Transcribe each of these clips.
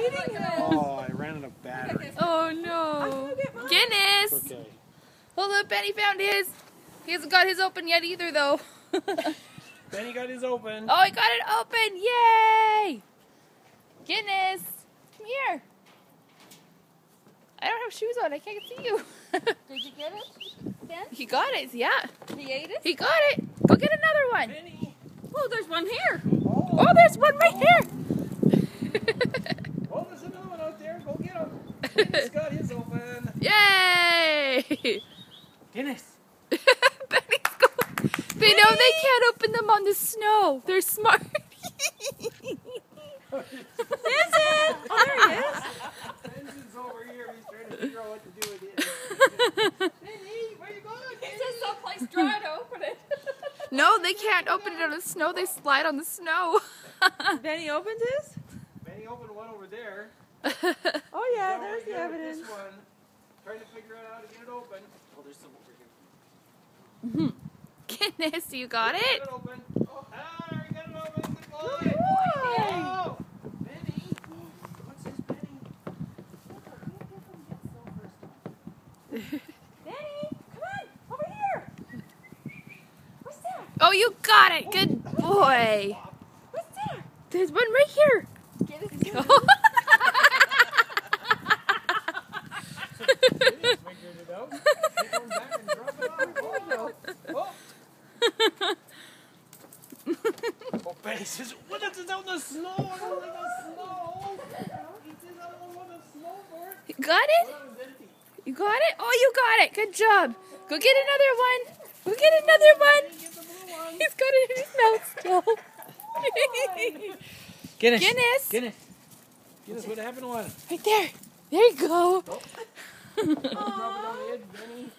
eating him. Oh, I ran out of battery. Oh no. Guinness! Okay. Hold up, Benny found his. He hasn't got his open yet either, though. Benny got his open. Oh, he got it open! Yay! Guinness, come here. I don't have shoes on. I can't see you. Did you get it, Ben? He got it. Yeah. He ate it? He got it. Go get another one. Benny. Oh, there's one here. Oh, there's one right here. Oh, there's another one out there. Go get him. Guinness got his open. Yay! Guinness. Benny's going. They know they can't open them on the snow. They're smart. Is it? Oh, there he is. Benji's over here. He's trying to figure out what to do with it. Benny, where you going? He says someplace dry to open it. No, they can't open it on the snow. They slide on the snow. Benny opened his? Benny opened one over there. Oh, yeah, He's over there's the here with evidence. This one. Trying to figure out how to get it open. Oh, there's some over here. Goodness, you got Get it? it open. Oh, there, we got it open. Good boy. Good boy. Oh, Benny. What's this, Benny? Benny, come on, over here. What's that? Oh, you got it. Good boy. What's that? There's one right here. Get it. Benny's figured it out. Take one back and drop it off. Oh, no. Oh. Oh, Benny says, what is it out in the snow? I don't like the snow. He says, I don't want the snow for it. You got it? Well, that was empty. You got it? Oh, you got it. Good job. Go get another one. Go get another one. Benny, get the blue one. He's got it in his mouth still. Guinness. Guinness. Guinness. Guinness, what happened to one? Right there. There you go. Drop it on the edge, Benny.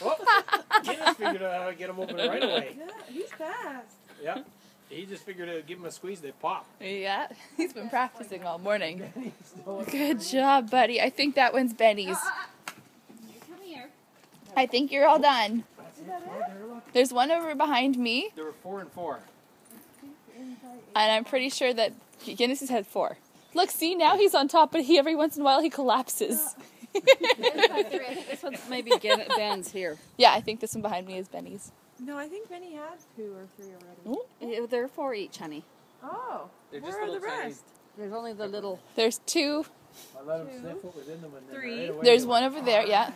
Oh, Guinness figured out how to get them open right away. Yeah, he's fast. Yeah. He just figured to give them a squeeze, they pop. Yeah, he's been practicing all morning. Benny's still Good job, buddy. I think that one's Benny's. You come here. I think you're all done. Is that it? There's one over behind me, There were 4 and 4. and I'm pretty sure that Guinness has had 4. Look, see, now he's on top, but every once in a while he collapses. I think this one's maybe Ben's here. Yeah, I think this one behind me is Benny's. No, I think Benny had 2 or 3 already. Ooh. There are 4 each, honey. Oh, They're just where are the little tiny- rest? There's only the little. There's 2. I let them sniff what was in them and then 3. right away There's they one went, over there, yeah.